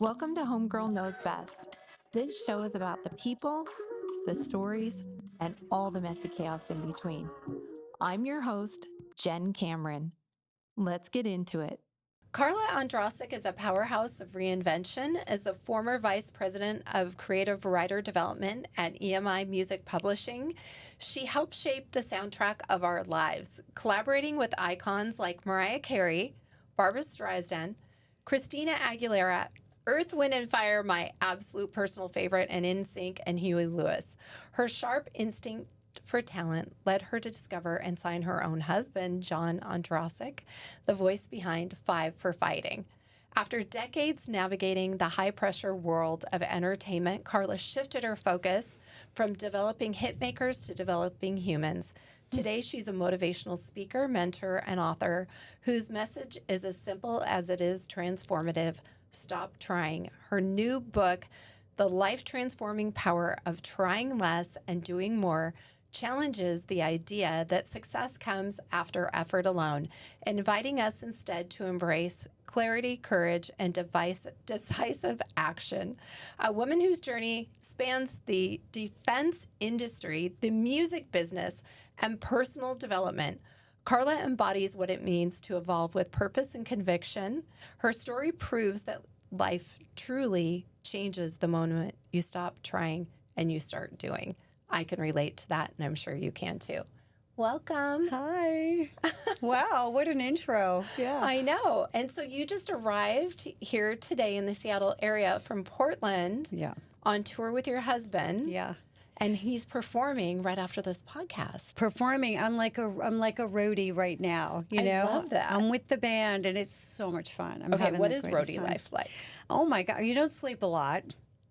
Welcome to Homegirl Knows Best. This show is about the people, the stories, and all the messy chaos in between. I'm your host, Jen Cameron. Let's get into it. Carla Ondrasik is a powerhouse of reinvention. As the former vice president of creative writer development at EMI Music Publishing, she helped shape the soundtrack of our lives, collaborating with icons like Mariah Carey, Barbra Streisand, Christina Aguilera, Earth, Wind, and Fire, my absolute personal favorite, and NSYNC and Huey Lewis. Her sharp instinct for talent led her to discover and sign her own husband, John Ondrasik, the voice behind Five for Fighting. After decades navigating the high-pressure world of entertainment, Carla shifted her focus from developing hitmakers to developing humans. Today, she's a motivational speaker, mentor, and author whose message is as simple as it is transformative. Stop trying. Her new book, The Life-Transforming Power of Trying Less and Doing More, challenges the idea that success comes after effort alone, inviting us instead to embrace clarity, courage, and decisive action. A woman whose journey spans the defense industry, the music business, and personal development. Carla embodies what it means to evolve with purpose and conviction. Her story proves that life truly changes the moment you stop trying and you start doing. I can relate to that, and I'm sure you can too. Welcome. Hi. Wow, what an intro. Yeah. I know. And so you just arrived here today in the Seattle area from Portland on tour with your husband. Yeah. And he's performing right after this podcast. Performing. I'm like a roadie right now. You know? I love that. I'm with the band, and it's so much fun. Okay, what is roadie life like? Oh my God. You don't sleep a lot.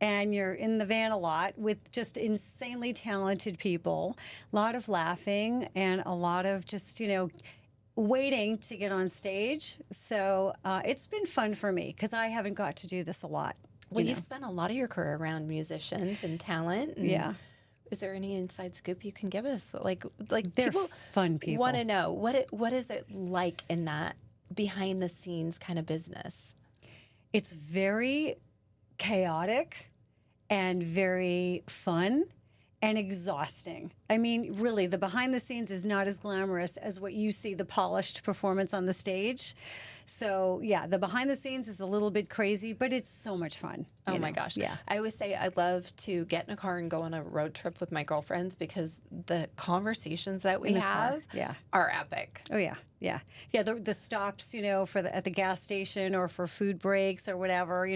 And you're in the van a lot with just insanely talented people, a lot of laughing and a lot of just, waiting to get on stage. So it's been fun for me because I haven't got to do this a lot. Well, you've spent a lot of your career around musicians and talent. And yeah. Is there any inside scoop you can give us? Like they're fun people. Want to know what is it like in that behind the scenes kind of business? It's very chaotic and very fun and exhausting. I mean, really, the behind the scenes is not as glamorous as what you see the polished performance on the stage. So, yeah, the behind the scenes is a little bit crazy, but it's so much fun. Oh, my gosh. Yeah. I always say I love to get in a car and go on a road trip with my girlfriends because the conversations that we have are epic. Oh, yeah. Yeah. Yeah. The stops, at the gas station or for food breaks or whatever,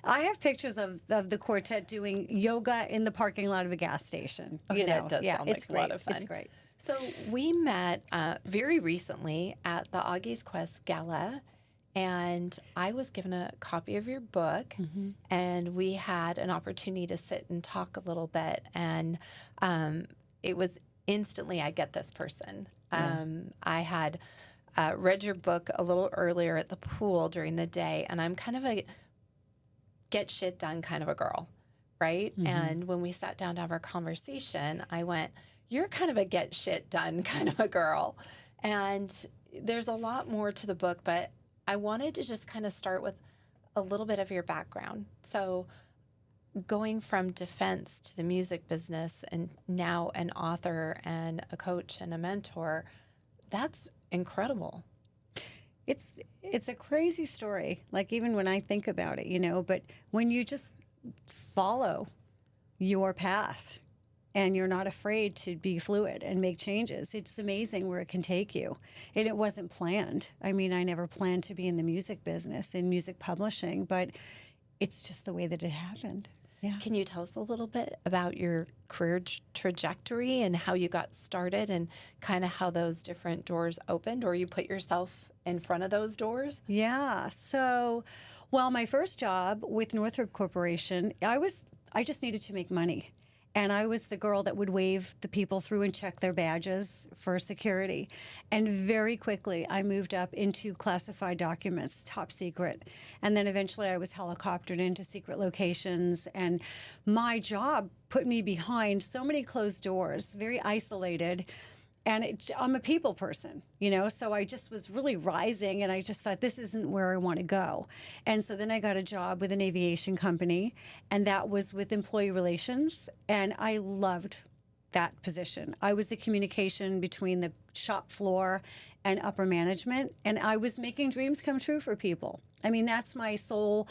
I have pictures of the quartet doing yoga in the parking lot of a gas station. Okay, that does sound like great. A lot of fun. It's great. So we met very recently at the Augie's Quest Gala, and I was given a copy of your book, and we had an opportunity to sit and talk a little bit, and it was instantly, I get this person. I had read your book a little earlier at the pool during the day, and I'm kind of a get shit done kind of a girl, right? And when we sat down to have our conversation, I went, you're kind of a get shit done kind of a girl. And there's a lot more to the book, but I wanted to just kind of start with a little bit of your background. So going from defense to the music business and now an author and a coach and a mentor, that's incredible. It's a crazy story, like even when I think about it, but when you just follow your path and you're not afraid to be fluid and make changes, it's amazing where it can take you. And it wasn't planned. I mean, I never planned to be in the music business, in music publishing, but it's just the way that it happened. Yeah. Can you tell us a little bit about your career trajectory and how you got started and kind of how those different doors opened, or you put yourself in front of those doors? Yeah. So, my first job with Northrop Corporation, I just needed to make money. And I was the girl that would wave the people through and check their badges for security. And very quickly, I moved up into classified documents, top secret. And then eventually I was helicoptered into secret locations. And my job put me behind so many closed doors, very isolated. And I'm a people person, you know, so I just was really rising, and I just thought, this isn't where I want to go. And so then I got a job with an aviation company, and that was with employee relations. And I loved that position. I was the communication between the shop floor and upper management, and I was making dreams come true for people. I mean, that's my sole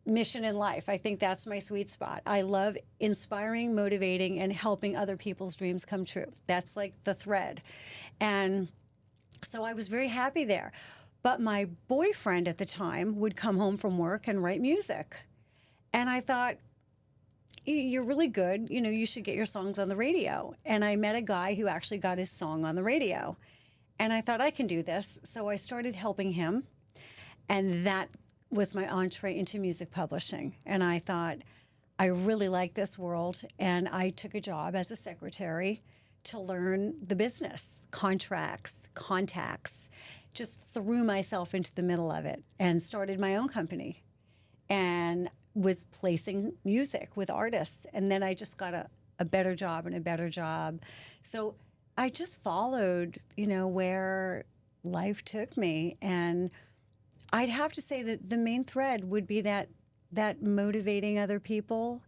mission in life. I think that's my sweet spot. I love inspiring, motivating, and helping other people's dreams come true. That's like the thread. And so I was very happy there. But my boyfriend at the time would come home from work and write music. And I thought, you're really good. You know, you should get your songs on the radio. And I met a guy who actually got his song on the radio. And I thought, I can do this. So I started helping him. And that was my entree into music publishing. And I thought, I really like this world. And I took a job as a secretary to learn the business, contracts, contacts, just threw myself into the middle of it and started my own company and was placing music with artists. And then I just got a better job and a better job. So I just followed, you know, where life took me. And I'd have to say that the main thread would be that motivating other people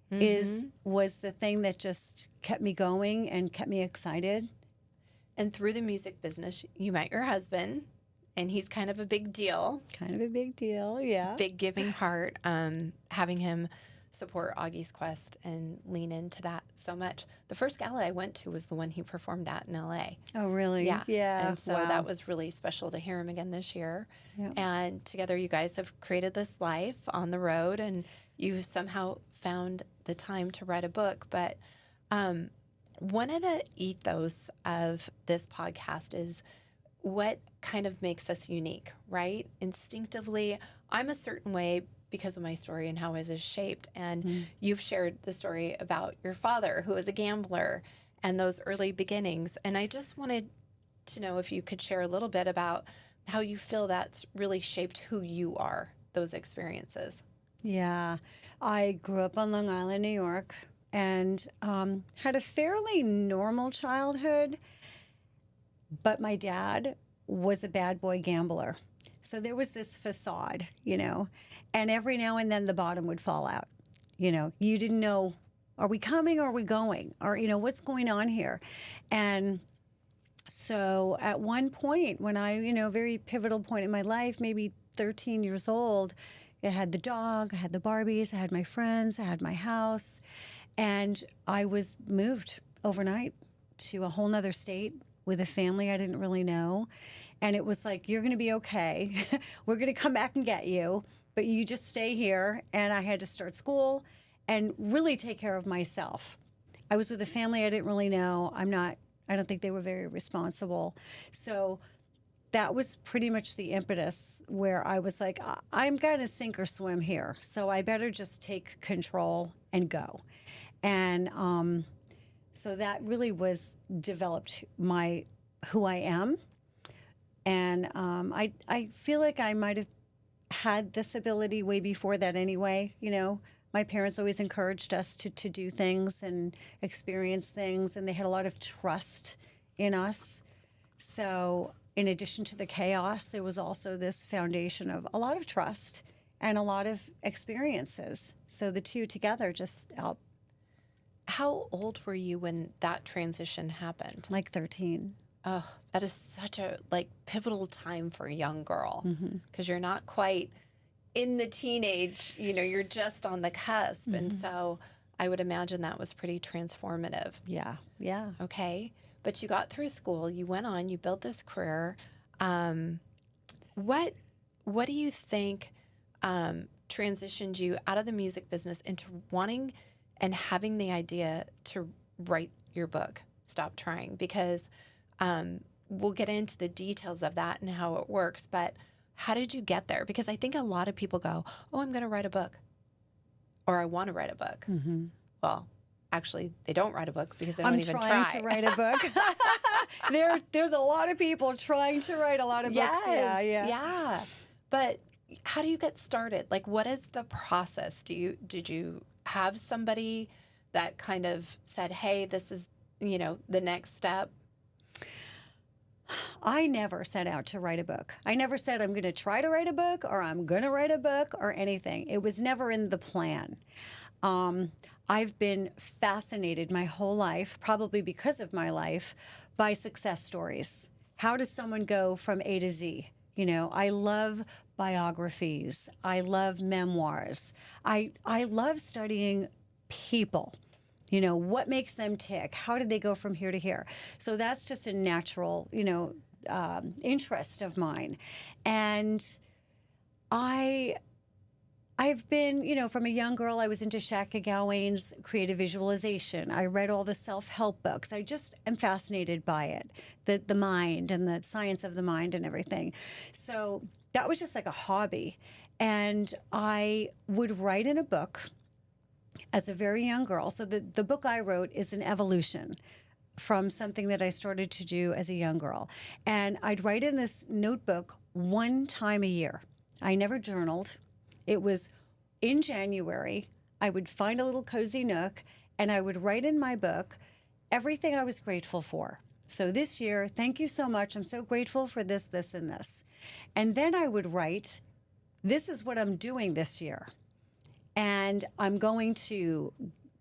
was the thing that just kept me going and kept me excited. And through the music business, you met your husband, and he's kind of a big deal. Kind of a big deal, yeah. Big giving heart. Having him support Augie's Quest and lean into that so much. The first gala I went to was the one he performed at in LA. Oh, really? Yeah. Yeah. And so wow. that was really special to hear him again this year. Yeah. And together you guys have created this life on the road, and you somehow found the time to write a book. But one of the ethos of this podcast is what kind of makes us unique, right? Instinctively, I'm a certain way because of my story and how I was shaped. And you've shared the story about your father, who was a gambler, and those early beginnings. And I just wanted to know if you could share a little bit about how you feel that's really shaped who you are, those experiences. Yeah. I grew up on Long Island, New York, and had a fairly normal childhood. But my dad was a bad boy gambler. So there was this facade, you know, and every now and then the bottom would fall out. You know, you didn't know, are we coming or are we going? Or, you know, what's going on here? And so at one point when I, you know, very pivotal point in my life, maybe 13 years old, I had the dog, I had the Barbies, I had my friends, I had my house, and I was moved overnight to a whole nother state with a family I didn't really know. And it was like, you're going to be okay. We're going to come back and get you, but you just stay here. And I had to start school and really take care of myself. I was with a family I didn't really know. I don't think they were very responsible. So that was pretty much the impetus where I was like, I'm going to sink or swim here. So I better just take control and go. And so that really was developed who I am. And I feel like I might have had this ability way before that anyway. You know, my parents always encouraged us to do things and experience things, and they had a lot of trust in us. So in addition to the chaos, there was also this foundation of a lot of trust and a lot of experiences. So the two together just helped. How old were you when that transition happened? Like 13. Oh, that is such a pivotal time for a young girl, because you're not quite in the teenage, you know, you're just on the cusp. And so I would imagine that was pretty transformative. Yeah. Yeah. Okay. But you got through school, you went on, you built this career. What do you think transitioned you out of the music business into wanting and having the idea to write your book, Stop Trying? Because we'll get into the details of that and how it works, but how did you get there? Because I think a lot of people go, oh, I'm going to write a book, or I want to write a book. Well, actually, they don't write a book because they don't even try. I'm trying to write a book. There's a lot of people trying to write a lot of books. Yeah. But how do you get started? Like, what is the process? Did you have somebody that kind of said, hey, this is, you know, the next step? I never set out to write a book. I never said I'm going to try to write a book or I'm going to write a book or anything. It was never in the plan. I've been fascinated my whole life, probably because of my life, by success stories. How does someone go from A to Z? You know, I love biographies. I love memoirs. I love studying people. You know, what makes them tick? How did they go from here to here? So that's just a natural, interest of mine. And I've been, from a young girl, I was into Shaka Gawain's creative visualization. I read all the self-help books. I just am fascinated by it, the mind and the science of the mind and everything. So that was just like a hobby. And I would write in a book as a very young girl. So the book I wrote is an evolution from something that I started to do as a young girl. And I'd write in this notebook one time a year. I never journaled. It was in January. I would find a little cozy nook and I would write in my book everything I was grateful for. So this year, thank you so much. I'm so grateful for this, this, and this. And then I would write, this is what I'm doing this year. And I'm going to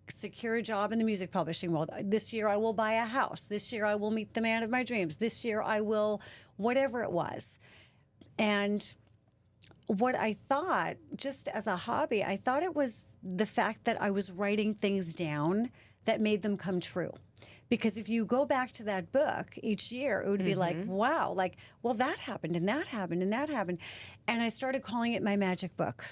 secure a job in the music publishing world. This year I will buy a house. This year I will meet the man of my dreams. This year I will, whatever it was. And what I thought, just as a hobby, I thought it was the fact that I was writing things down that made them come true. Because if you go back to that book each year, it would be like, wow, like, well, that happened and that happened and that happened. And I started calling it my magic book.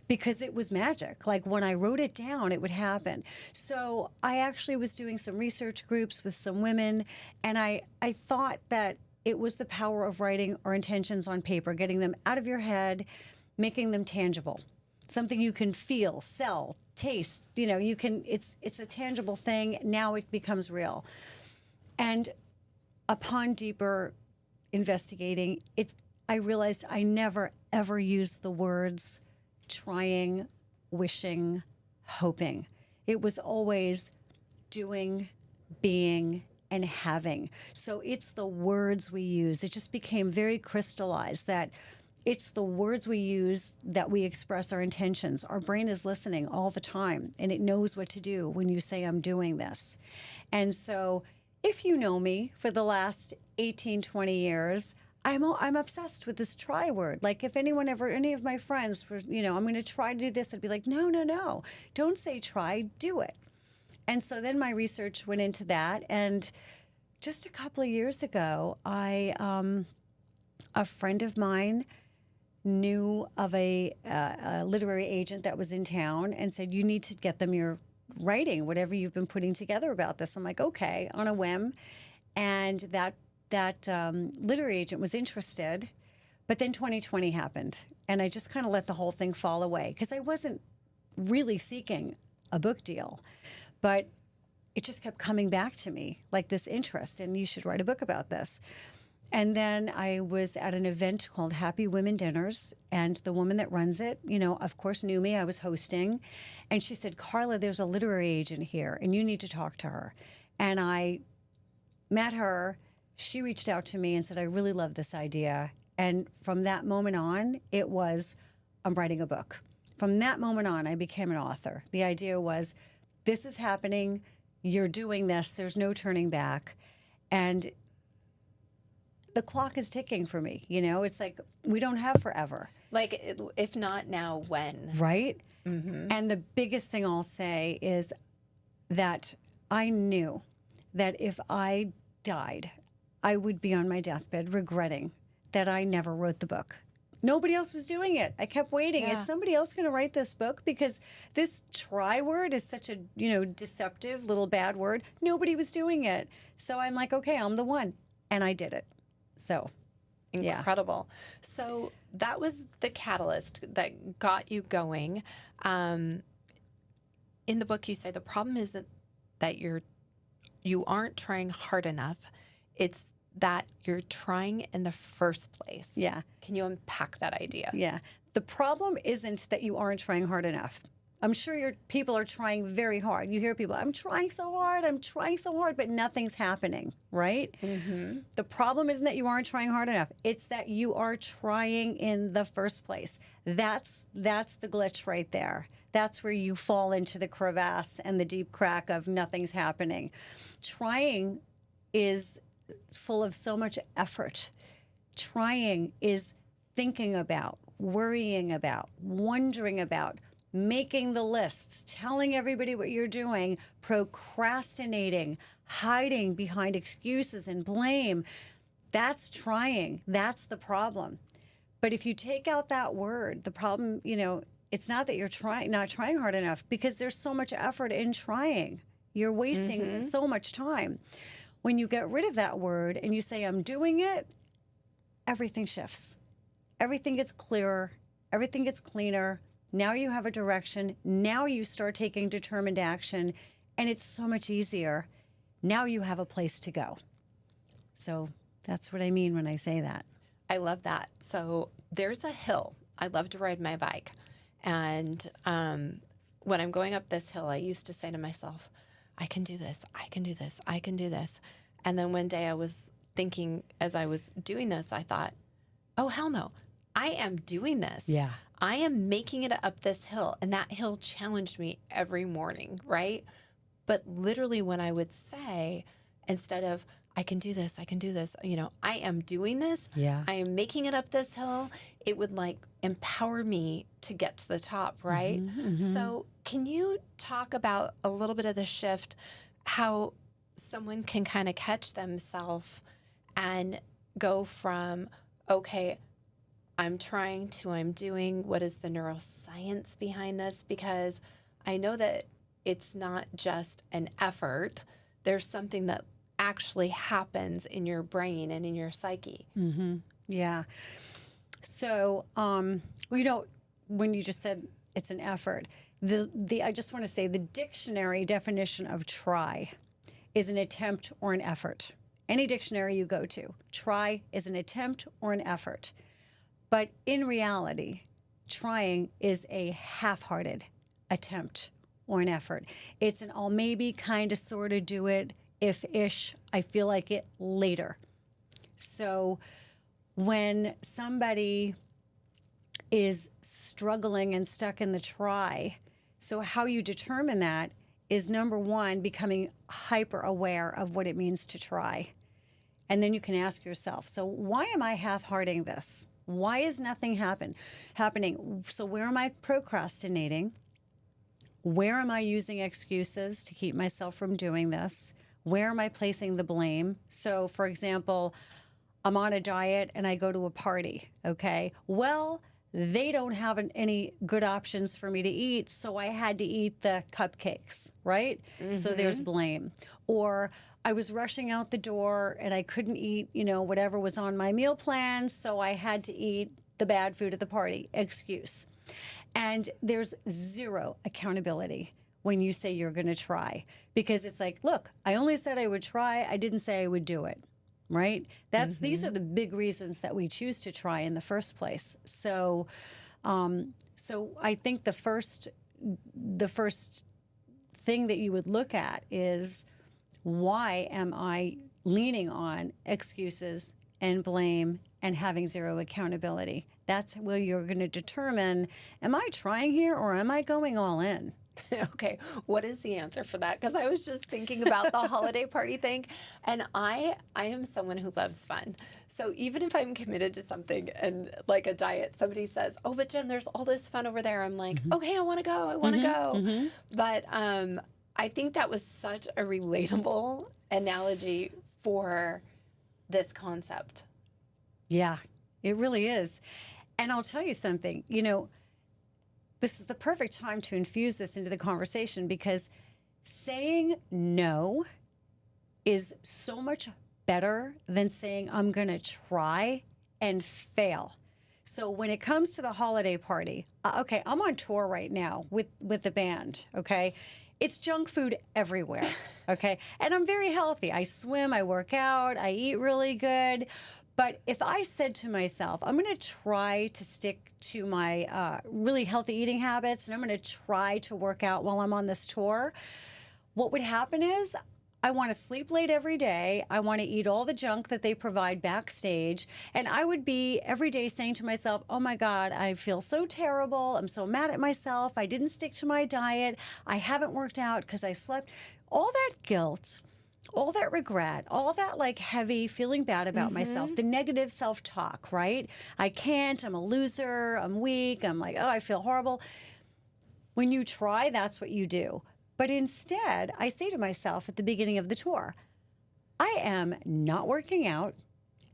Because it was magic. Like when I wrote it down, it would happen. So I actually was doing some research groups with some women, and I thought that it was the power of writing our intentions on paper, getting them out of your head, making them tangible. Something you can feel, sell, taste, you can, it's a tangible thing. Now it becomes real. And upon deeper investigating, I realized I never, ever used the words trying, wishing, hoping. It was always doing, being, and having. So it's the words we use. It just became very crystallized that it's the words we use that we express our intentions. Our brain is listening all the time, and it knows what to do when you say, I'm doing this. And so if you know me for the last 18, 20 years, I'm obsessed with this try word. Like if any of my friends were, I'm going to try to do this, I'd be like, no, don't say try, do it. And so then my research went into that. And just a couple of years ago, a friend of mine knew of a literary agent that was in town and said, you need to get them your writing, whatever you've been putting together about this. I'm like, okay, on a whim. And that literary agent was interested, but then 2020 happened, and I just kind of let the whole thing fall away because I wasn't really seeking a book deal, but it just kept coming back to me, like this interest, and you should write a book about this. And then I was at an event called Happy Women Dinners, and the woman that runs it, of course knew me. I was hosting, and she said, Carla, there's a literary agent here, and you need to talk to her. And I met her. She reached out to me and said, I really love this idea. And from that moment on, it was, I'm writing a book. From that moment on, I became an author. The idea was, this is happening. You're doing this. There's no turning back. And the clock is ticking for me. It's like, we don't have forever. Like, if not now, when? Right? Mm-hmm. And the biggest thing I'll say is that I knew that if I died, I would be on my deathbed regretting that I never wrote the book. Nobody else was doing it. I kept waiting. Is somebody else going to write this book? Because this try word is such a, deceptive little bad word. Nobody was doing it. So I'm like, okay, I'm the one. And I did it. So, incredible. Yeah. So that was the catalyst that got you going. In the book, you say the problem is that you aren't trying hard enough. It's that you're trying in the first place. Yeah. Can you unpack that idea? Yeah. The problem isn't that you aren't trying hard enough. I'm sure your people are trying very hard. You hear people, I'm trying so hard, but nothing's happening, right? The problem isn't that you aren't trying hard enough. It's that you are trying in the first place. That's the glitch right there. That's where you fall into the crevasse and the deep crack of nothing's happening. Trying is full of so much effort. Trying is thinking about, worrying about, wondering about, making the lists, telling everybody what you're doing, procrastinating, hiding behind excuses and blame. That's trying. That's the problem. But if you take out that word, the problem, it's not that you're not trying hard enough, because there's so much effort in trying. You're wasting so much time. When you get rid of that word and you say, I'm doing it, everything shifts. Everything gets clearer. Everything gets cleaner. Now you have a direction. Now you start taking determined action, and it's so much easier. Now you have a place to go. So that's what I mean when I say that. I love that. So there's a hill. I love to ride my bike. And when I'm going up this hill, I used to say to myself, I can do this. I can do this. I can do this. And then one day I was thinking, as I was doing this, I thought, oh, hell no. I am doing this. Yeah. I am making it up this hill. And that hill challenged me every morning, right? But literally when I would say, instead of, I can do this, I am doing this. Yeah. I am making it up this hill. It would empower me to get to the top, right? So can you talk about a little bit of the shift, how someone can kind of catch themselves and go from, okay, I'm trying to I'm doing? What is the neuroscience behind this? Because I know that it's not just an effort. There's something that actually happens in your brain and in your psyche. Yeah. So, when you just said it's an effort, I just want to say the dictionary definition of try is an attempt or an effort. Any dictionary you go to, try is an attempt or an effort. But in reality, trying is a half-hearted attempt or an effort. It's an I'll maybe kind of sort of do it if-ish, I feel like it later. So when somebody is struggling and stuck in the try, so how you determine that is, number one, becoming hyper aware of what it means to try. And then you can ask yourself, so why am I half-hearting this? Why is nothing happening? So where am I procrastinating? Where am I using excuses to keep myself from doing this? Where am I placing the blame? So, for example, I'm on a diet and I go to a party, okay? Well, they don't have any good options for me to eat, so I had to eat the cupcakes, right? So there's blame. Or I was rushing out the door and I couldn't eat, whatever was on my meal plan, so I had to eat the bad food at the party. Excuse. And there's zero accountability when you say you're going to try, because it's like, look, I only said I would try. I didn't say I would do it. Right? These are the big reasons that we choose to try in the first place. So, I think the first thing that you would look at is, why am I leaning on excuses and blame and having zero accountability? That's where you're going to determine, am I trying here or am I going all in? Okay, what is the answer for that? Because I was just thinking about the holiday party thing, and I am someone who loves fun. So even if I'm committed to something and like a diet, somebody says, oh, but Jen, there's all this fun over there. I'm like, okay, I want to go. But I think that was such a relatable analogy for this concept. Yeah, it really is. And I'll tell you something, this is the perfect time to infuse this into the conversation, because saying no is so much better than saying I'm going to try and fail. So when it comes to the holiday party, okay, I'm on tour right now with the band, okay? It's junk food everywhere, okay? And I'm very healthy. I swim, I work out, I eat really good. But if I said to myself, I'm going to try to stick to my really healthy eating habits, and I'm going to try to work out while I'm on this tour, what would happen is I want to sleep late every day. I want to eat all the junk that they provide backstage. And I would be every day saying to myself, oh my God, I feel so terrible. I'm so mad at myself. I didn't stick to my diet. I haven't worked out because I slept. All that guilt, all that regret, all that like heavy feeling bad about myself, the negative self-talk, right? I can't, I'm a loser, I'm weak, I'm like, oh, I feel horrible. When you try, that's what you do. But instead, I say to myself at the beginning of the tour, I am not working out,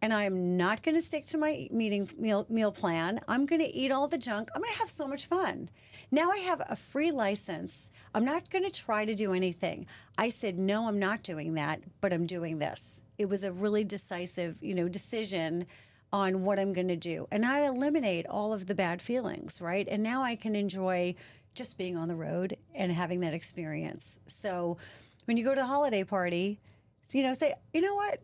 and I am not going to stick to my meal plan. I'm going to eat all the junk. I'm going to have so much fun. Now I have a free license. I'm not going to try to do anything. I said, no, I'm not doing that, but I'm doing this. It was a really decisive, decision on what I'm going to do. And I eliminate all of the bad feelings, right? And now I can enjoy just being on the road and having that experience. So when you go to a holiday party, say, you know what?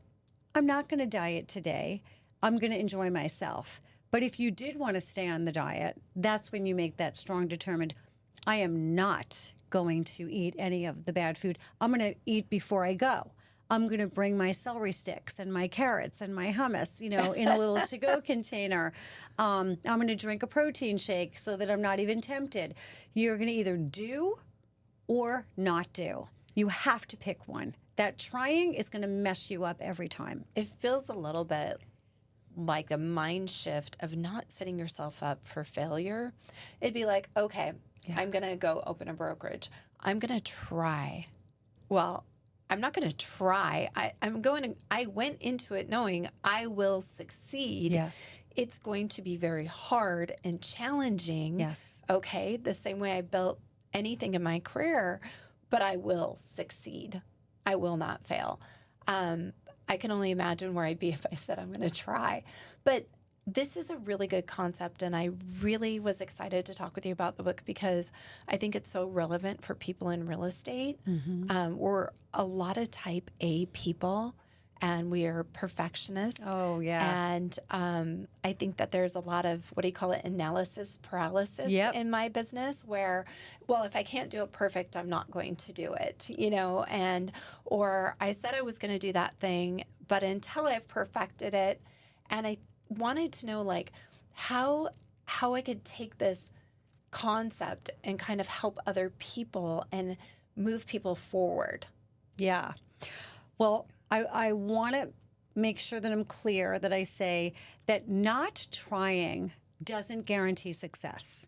I'm not going to diet today. I'm going to enjoy myself. But if you did want to stay on the diet, that's when you make that strong, determined, I am not going to eat any of the bad food. I'm going to eat before I go. I'm going to bring my celery sticks and my carrots and my hummus, in a little to-go container. I'm going to drink a protein shake so that I'm not even tempted. You're going to either do or not do. You have to pick one. That trying is going to mess you up every time. It feels a little bit like a mind shift of not setting yourself up for failure. It'd be like, okay, I'm going to go open a brokerage. I'm going to try. Well, I'm not going to try. I went into it knowing I will succeed. Yes. It's going to be very hard and challenging. Yes. Okay. The same way I built anything in my career, but I will succeed. I will not fail. I can only imagine where I'd be if I said I'm going to try. But this is a really good concept, and I really was excited to talk with you about the book because I think it's so relevant for people in real estate. We're a lot of type A people, and we are perfectionists. Oh, yeah. And I think that there's a lot of, what do you call it, analysis paralysis in my business where, well, if I can't do it perfect, I'm not going to do it, or I said I was going to do that thing, but until I've perfected it, and I wanted to know like how I could take this concept and kind of help other people and move people forward. Yeah. Well, I want to make sure that I'm clear that I say that not trying doesn't guarantee success.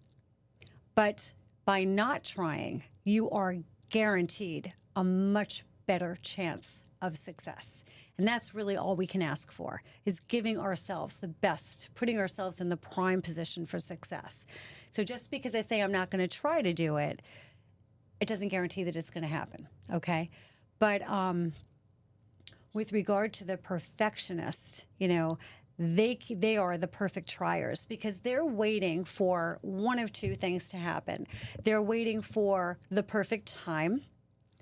But by not trying, you are guaranteed a much better chance of success. And that's really all we can ask for, is giving ourselves the best, putting ourselves in the prime position for success. So just because I say I'm not going to try to do it, it doesn't guarantee that it's going to happen, okay? But with regard to the perfectionist, they are the perfect triers because they're waiting for one of two things to happen. They're waiting for the perfect time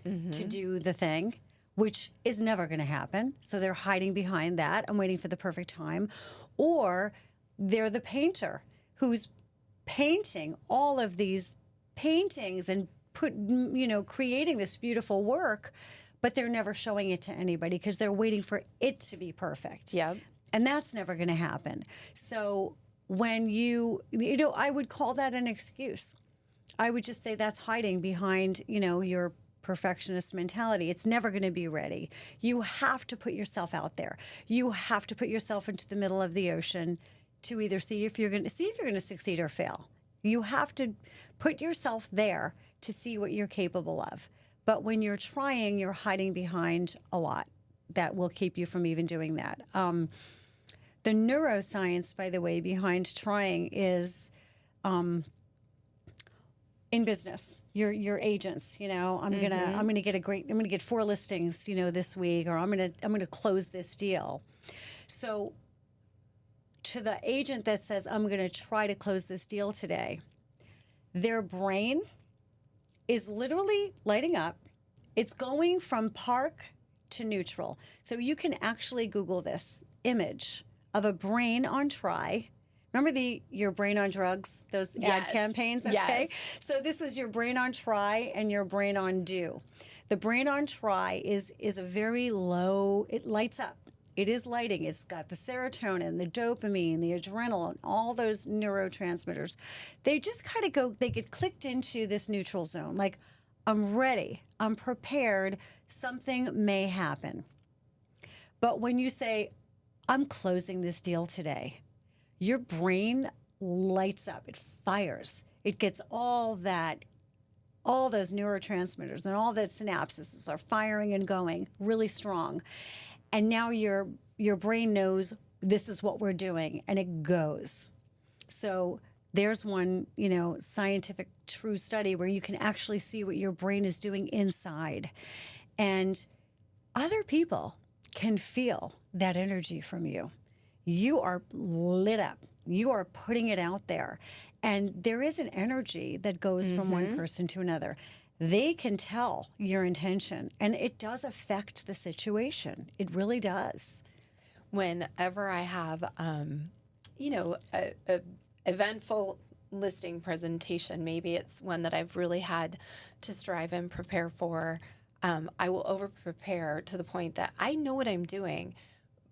to do the thing, which is never going to happen. So they're hiding behind that and waiting for the perfect time. Or they're the painter who's painting all of these paintings and creating this beautiful work, but they're never showing it to anybody because they're waiting for it to be perfect. Yeah. And that's never going to happen. So when I would call that an excuse. I would just say that's hiding behind, your perfectionist mentality. It's never going to be ready. You have to put yourself out there. You have to put yourself into the middle of the ocean to either see if you're going to succeed or fail. You have to put yourself there to see what you're capable of. But when you're trying, you're hiding behind a lot that will keep you from even doing that. The neuroscience, by the way, behind trying is in business. Your agents, I'm gonna get 4 listings, this week, or I'm gonna close this deal. So to the agent that says I'm gonna try to close this deal today, their brain is literally lighting up. It's going from park to neutral. So you can actually Google this image of a brain on try. Remember your brain on drugs, those ad campaigns? Okay. Yes. So this is your brain on try and your brain on do. The brain on try is a very low, it lights up. It is lighting. It's got the serotonin, the dopamine, the adrenaline, all those neurotransmitters. They just kind of they get clicked into this neutral zone. Like, I'm ready. I'm prepared. Something may happen. But when you say, I'm closing this deal today, your brain lights up. It fires. It gets all those neurotransmitters and all the synapses are firing and going really strong. And now your brain knows this is what we're doing, and it goes. So there's one, scientific true study where you can actually see what your brain is doing inside. And other people can feel that energy from you. You are lit up. You are putting it out there. And there is an energy that goes from one person to another. They can tell your intention, and it does affect the situation. It really does. Whenever I have, a eventful listing presentation, maybe it's one that I've really had to strive and prepare for, I will over-prepare to the point that I know what I'm doing,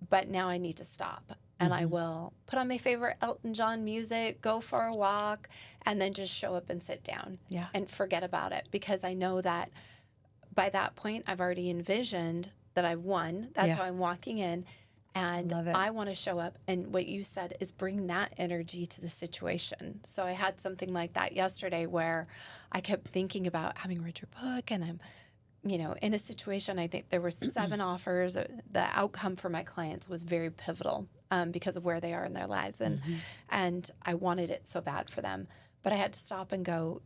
but now I need to stop. And I will put on my favorite Elton John music, go for a walk, and then just show up and sit down and forget about it. Because I know that by that point, I've already envisioned that I've won. That's how I'm walking in. And I want to show up. And what you said is bring that energy to the situation. So I had something like that yesterday where I kept thinking about having read your book, and I'm in a situation, I think there were 7 offers. The outcome for my clients was very pivotal because of where they are in their lives. And I wanted it so bad for them. But I had to stop and go,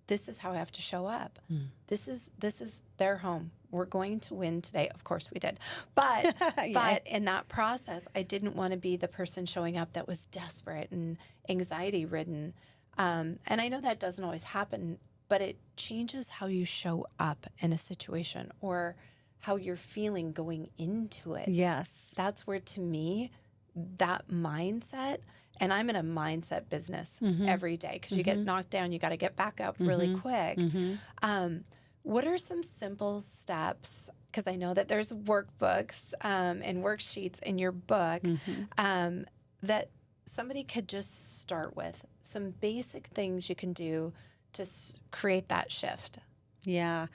this is how I have to show up. This is their home. We're going to win today. Of course we did. But but in that process, I didn't want to be the person showing up that was desperate and anxiety ridden. And I know that doesn't always happen, but it changes how you show up in a situation or how you're feeling going into it. Yes. That's where, to me, that mindset, and I'm in a mindset business every day because you get knocked down, you got to get back up really quick. What are some simple steps? Because I know that there's workbooks and worksheets in your book that somebody could just start with. Some basic things you can do to create that shift. Yeah.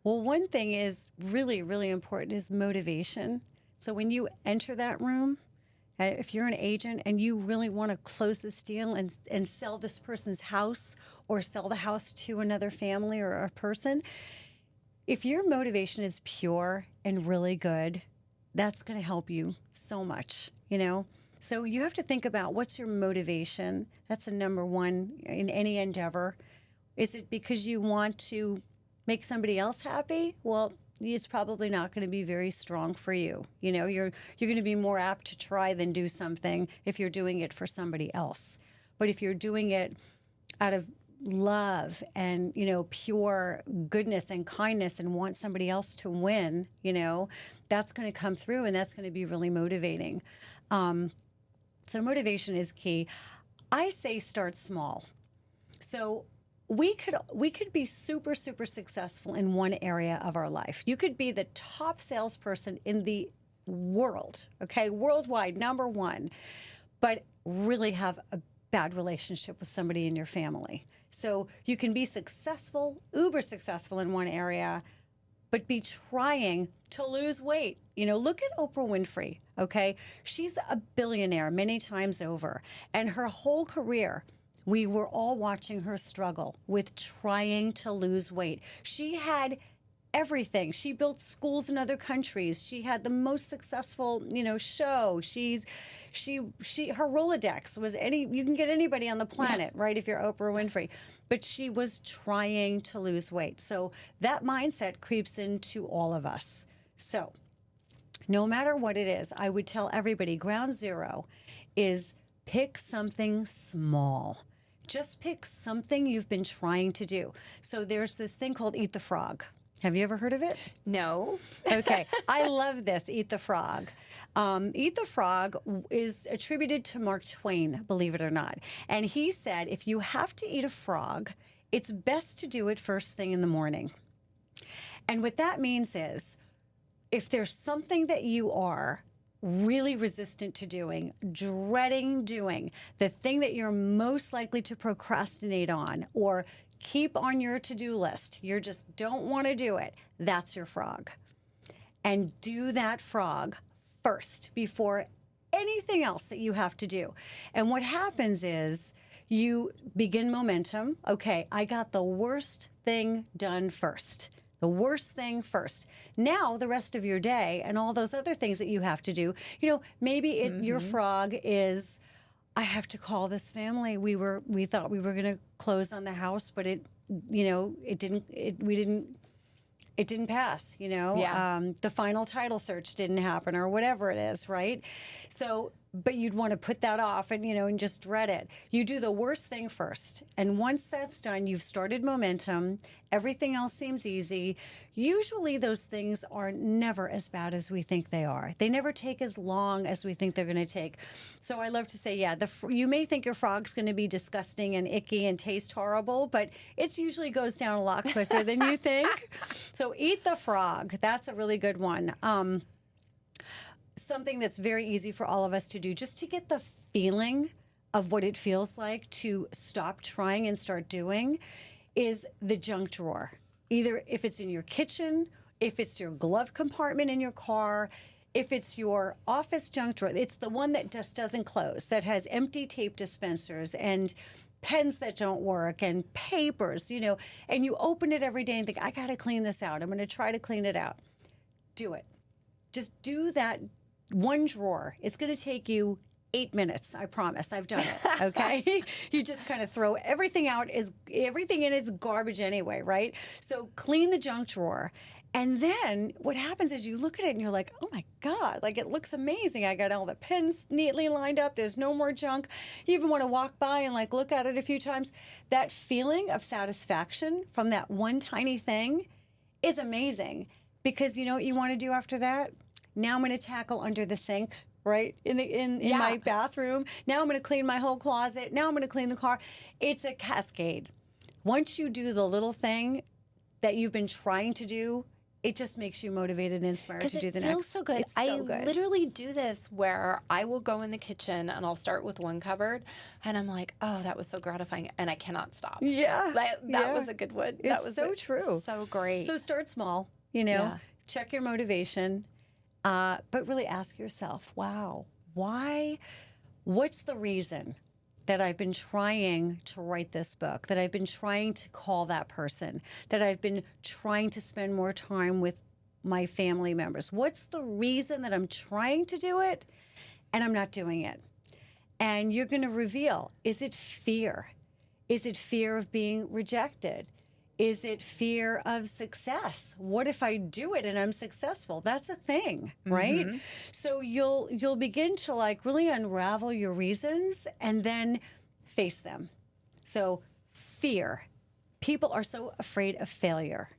Well, one thing is really, really important is motivation. So when you enter that room, if you're an agent and you really want to close this deal and sell this person's house or sell the house to another family or a person, if your motivation is pure and really good, that's going to help you so much, So you have to think about what's your motivation. That's a number one in any endeavor. Is it because you want to make somebody else happy? Well, it's probably not going to be very strong for you. You're going to be more apt to try than do something if you're doing it for somebody else. But if you're doing it out of love and, pure goodness and kindness and want somebody else to win, that's going to come through, and that's going to be really motivating. So motivation is key. I say start small. So we could be super, super successful in one area of our life. You could be the top salesperson in the world, okay, worldwide, number one, but really have a bad relationship with somebody in your family. So you can be successful, uber successful in one area, but be trying to lose weight. Look at Oprah Winfrey, okay? She's a billionaire many times over, and her whole career, we were all watching her struggle with trying to lose weight. She had everything. She built schools in other countries. She had the most successful, show. Her Rolodex was you can get anybody on the planet, right? If you're Oprah Winfrey. But she was trying to lose weight. So that mindset creeps into all of us. So no matter what it is, I would tell everybody ground zero is pick something small. Just pick something you've been trying to do. So there's this thing called eat the frog. Have you ever heard of it? No. Okay. I love this, Eat the Frog. Eat the Frog is attributed to Mark Twain, believe it or not. And he said, if you have to eat a frog, it's best to do it first thing in the morning. And what that means is, if there's something that you are really resistant to doing, dreading doing, the thing that you're most likely to procrastinate on or keep on your to-do list, you just don't want to do it, that's your frog. And do that frog first before anything else that you have to do. And what happens is you begin momentum. Okay, I got the worst thing done first. The worst thing first. Now, the rest of your day and all those other things that you have to do, maybe your frog is, I have to call this family. We thought we were going to close on the house, but it didn't pass, the final title search didn't happen or whatever it is, right? So, but you'd want to put that off and just dread it. You do the worst thing first. And once that's done, you've started momentum. Everything else seems easy. Usually those things are never as bad as we think they are. They never take as long as we think they're going to take. So I love to say, you may think your frog's going to be disgusting and icky and taste horrible, but it usually goes down a lot quicker than you think. So eat the frog. That's a really good one. Something that's very easy for all of us to do, just to get the feeling of what it feels like to stop trying and start doing, is the junk drawer. Either if it's in your kitchen, if it's your glove compartment in your car, if it's your office junk drawer, it's the one that just doesn't close, that has empty tape dispensers and pens that don't work and papers, and you open it every day and think, I got to clean this out. I'm going to try to clean it out. Do it. Just do that one drawer. It's going to take you 8 minutes. I promise. I've done it. Okay. You just kind of throw everything out, everything in it's garbage anyway, right? So clean the junk drawer. And then what happens is you look at it and you're like, oh my God, like it looks amazing. I got all the pins neatly lined up. There's no more junk. You even want to walk by and look at it a few times. That feeling of satisfaction from that one tiny thing is amazing, because you know what you want to do after that? Now I'm going to tackle under the sink, right? In my bathroom. Now I'm going to clean my whole closet. Now I'm going to clean the car. It's a cascade. Once you do the little thing that you've been trying to do, it just makes you motivated and inspired to do the next. Because it feels so good. It's so good. Literally do this where I will go in the kitchen and I'll start with one cupboard and I'm like, oh, that was so gratifying, and I cannot stop. Yeah. That was a good one. That was so true. So great. So start small, check your motivation, but really ask yourself, wow, why? What's the reason that I've been trying to write this book, that I've been trying to call that person, that I've been trying to spend more time with my family members? What's the reason that I'm trying to do it and I'm not doing it? And you're going to reveal, is it fear? Is it fear of being rejected? Is it fear of success? What if I do it and I'm successful? That's a thing, right? Mm-hmm. So you'll begin to really unravel your reasons and then face them. So fear. People are so afraid of failure.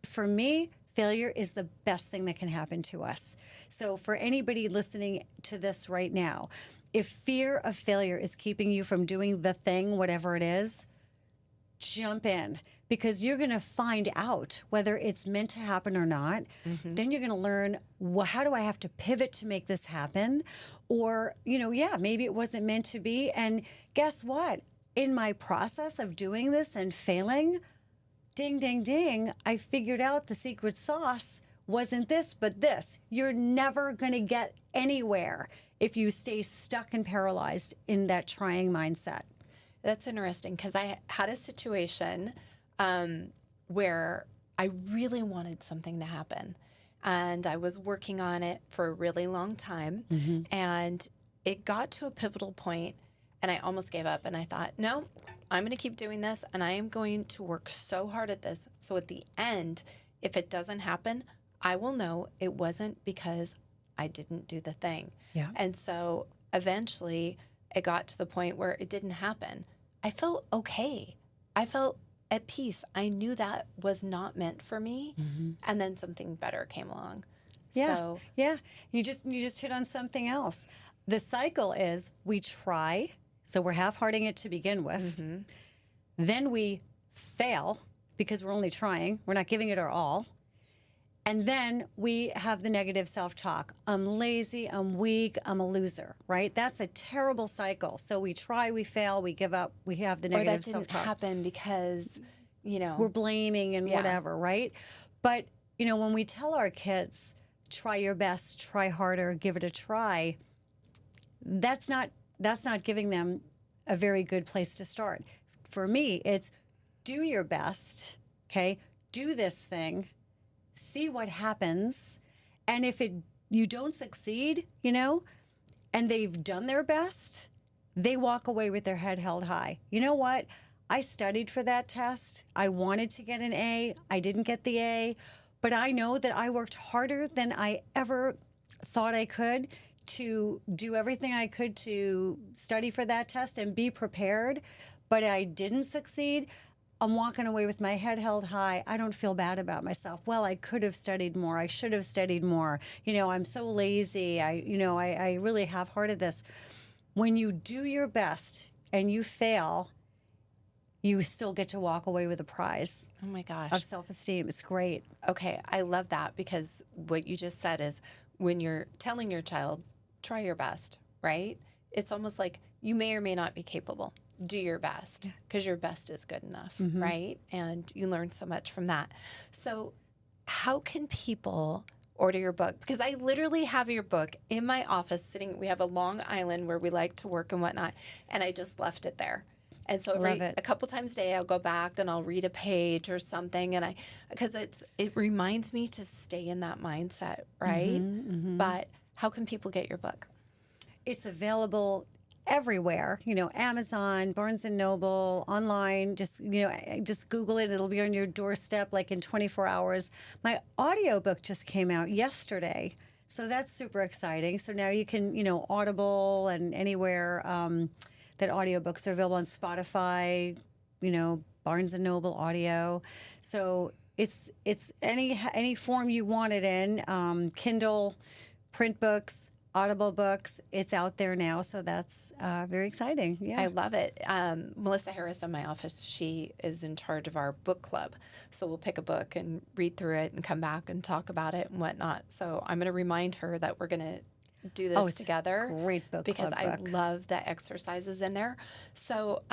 For me, failure is the best thing that can happen to us. So for anybody listening to this right now, if fear of failure is keeping you from doing the thing, whatever it is, jump in. Because you're going to find out whether it's meant to happen or not. Mm-hmm. Then you're going to learn, how do I have to pivot to make this happen? Or, maybe it wasn't meant to be. And guess what? In my process of doing this and failing, ding, ding, ding, I figured out the secret sauce wasn't this, but this. You're never going to get anywhere if you stay stuck and paralyzed in that trying mindset. That's interesting, because I had a situation where I really wanted something to happen, and I was working on it for a really long time, mm-hmm. and it got to a pivotal point and I almost gave up, and I thought, no, I'm going to keep doing this, and I am going to work so hard at this. So at the end, if it doesn't happen, I will know it wasn't because I didn't do the thing. Yeah. And so eventually it got to the point where it didn't happen. I felt okay. I felt at peace. I knew that was not meant for me. And then something better came along. Yeah. So, Yeah. You just hit on something else. The cycle is we try, so we're half-hearting it to begin with. Then we fail because we're only trying. We're not giving it our all. And then we have the negative self-talk. I'm lazy, I'm weak, I'm a loser, right? That's a terrible cycle. So we try, we fail, we give up, we have the or negative that didn't self-talk. happen because, you know, We're blaming and Yeah. whatever, right? But, you know, when we tell our kids, try your best, try harder, give it a try, that's not giving them a very good place to start. For me, it's do your best, okay? Do this thing, see what happens, and if you don't succeed, you know, and they've done their best, they walk away with their head held high. You know what? I studied for that test. I wanted to get an A. I didn't get the A, but I know that I worked harder than I ever thought I could to do everything I could to study for that test and be prepared, but I didn't succeed. I'm walking away with my head held high. I don't feel bad about myself. Well, I could have studied more. I should have studied more. You know, I'm so lazy. I really half-hearted this. When you do your best and you fail, you still get to walk away with a prize oh my gosh. of self-esteem. It's great. Okay, I love that because what you just said is when you're telling your child, try your best, right? It's almost like you may or may not be capable. Do your best because your best is good enough, right? And you learn so much from that. So how can people order your book? Because I literally have your book in my office sitting. We have a Long Island where we like to work and whatnot, and I just left it there. And so Love it. a couple times a day, I'll go back and I'll read a page or something, and because it reminds me to stay in that mindset, right? But how can people get your book? It's available everywhere, you know, Amazon, Barnes and Noble, online, just Google it. It'll be on your doorstep like in 24 hours. My audiobook just came out yesterday. So that's super exciting. So now you can, you know, Audible and anywhere that audiobooks are available on Spotify, you know, Barnes and Noble audio. So it's any form you want it in, Kindle, print books, Audible books. It's out there now, so that's very exciting. Yeah, I love it. Melissa Harris in my office, she is in charge of our book club. So we'll pick a book and read through it and come back and talk about it and whatnot. So I'm going to remind her that we're going to do this together. Great book because club book. I love the exercises in there. So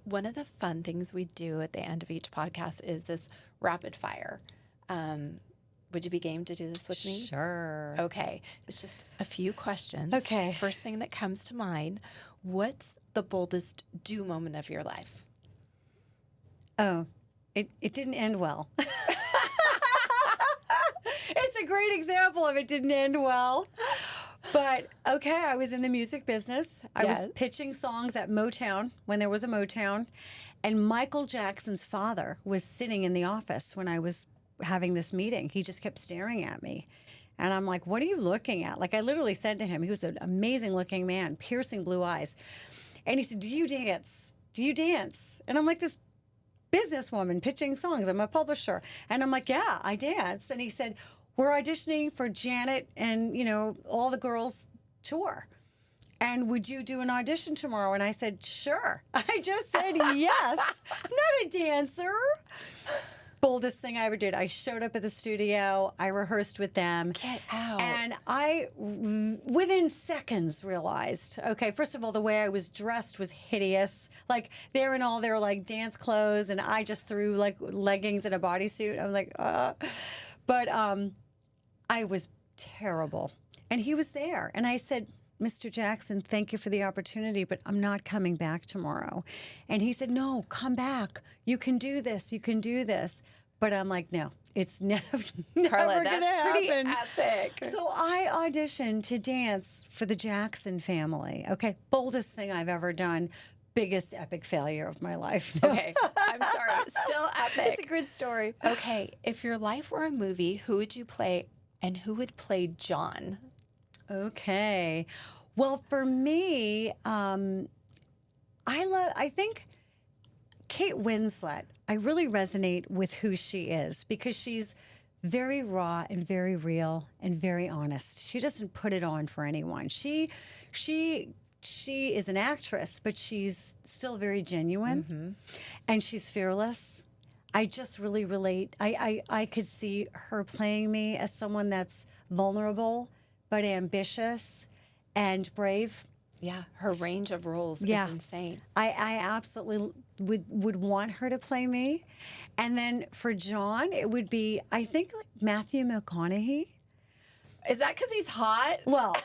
one of the fun things we do at the end of each podcast is this rapid fire. Would you be game to do this with me? Sure. Okay. It's just a few questions. Okay. First thing that comes to mind, what's the boldest do moment of your life? Oh, it didn't end well. It's a great example of it didn't end well. But okay, I was in the music business. I was pitching songs at Motown when there was a Motown. And Michael Jackson's father was sitting in the office when I was having this meeting. He just kept staring at me. And I'm like, what are you looking at? Like I literally said to him, he was an amazing looking man, piercing blue eyes. And he said, do you dance? Do you dance? And I'm like this businesswoman pitching songs. I'm a publisher. And I'm like, yeah, I dance. And he said, we're auditioning for Janet and, you know, all the girls tour. And would you do an audition tomorrow? And I said, sure. I just said yes. I'm not a dancer. Boldest thing I ever did. I showed up at the studio. I rehearsed with them. Get out. And I, within seconds, realized, okay, first of all, the way I was dressed was hideous. Like, they're in all their, like, dance clothes, and I just threw, like, leggings and a bodysuit. I was like, But I was terrible. And he was there. And I said, Mr. Jackson, thank you for the opportunity, but I'm not coming back tomorrow. And he said, no, come back. You can do this. You can do this. But I'm like, no, it's never Carla, going to that's pretty happen. epic. So I auditioned to dance for the Jackson family. Okay, boldest thing I've ever done. Biggest epic failure of my life. Okay, I'm sorry. Still epic. It's a good story. Okay, if your life were a movie, who would you play and who would play John? Okay. Well, for me, I think Kate Winslet, I really resonate with who she is because she's very raw and very real and very honest. She doesn't put it on for anyone. She is an actress, but she's still very genuine, and she's fearless. I just really relate. I could see her playing me as someone that's vulnerable but ambitious and brave. Yeah, her range of roles is insane. I absolutely would want her to play me. And then for John, it would be, I think, like Matthew McConaughey. Is that because he's hot? Well,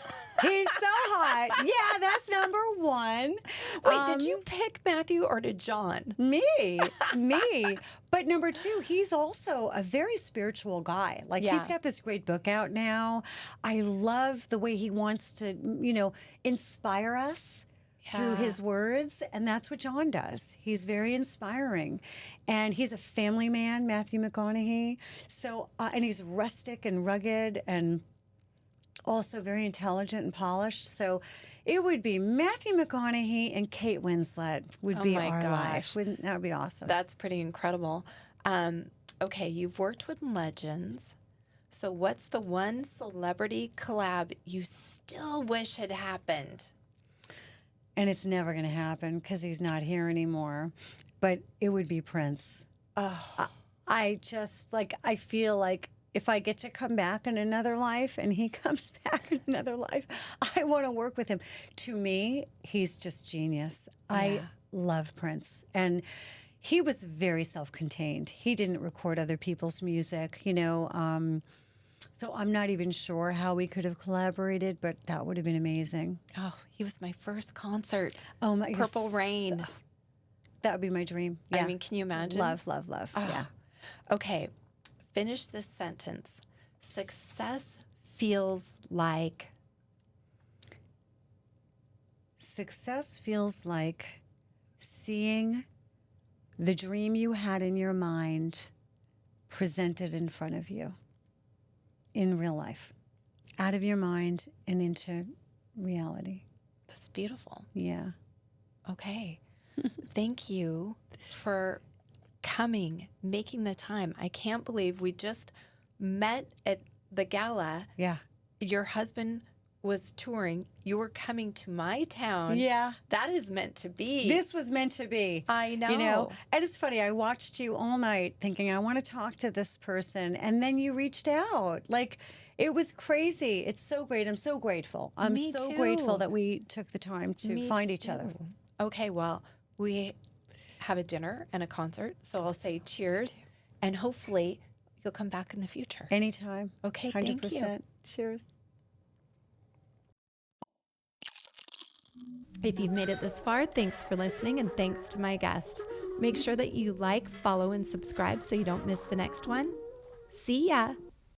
he's so hot. Yeah, that's number one. Wait, did you pick Matthew or did John? Me. But number two, he's also a very spiritual guy. Like he's got this great book out now. I love the way he wants to, inspire us through his words. And that's what John does. He's very inspiring. And he's a family man, Matthew McConaughey. So, and he's rustic and rugged and also very intelligent and polished. So it would be Matthew McConaughey and Kate Winslet would be our life. That would be awesome. That's pretty incredible. Okay, you've worked with legends. So what's the one celebrity collab you still wish had happened? And it's never going to happen because he's not here anymore. But it would be Prince. Oh. I feel like if I get to come back in another life and he comes back in another life, I want to work with him. To me, he's just genius. I love Prince. And he was very self-contained. He didn't record other people's music, so I'm not even sure how we could have collaborated, but that would have been amazing. Oh, he was my first concert. Oh, my Purple Rain. That would be my dream. Yeah. I mean, can you imagine? Love, love, love. Oh. Yeah. Okay, finish this sentence. Success feels like. Success feels like seeing the dream you had in your mind presented in front of you in real life, out of your mind and into reality. That's beautiful. Yeah. Okay. Thank you for coming, making the time. I can't believe we just met at the gala. Yeah. Your husband was touring. You were coming to my town. Yeah. That is meant to be. This was meant to be. I know. And it's funny. I watched you all night thinking, I want to talk to this person. And then you reached out. Like, it was crazy. It's so great. I'm so grateful. I'm Me so too. grateful that we took the time to Me find each too. other. Okay, well, we have a dinner and a concert. So I'll say cheers. And hopefully you'll come back in the future. Anytime. Okay, 100%. thank you. Cheers. If you've made it this far, thanks for listening and thanks to my guest. Make sure that you like, follow, and subscribe so you don't miss the next one. See ya!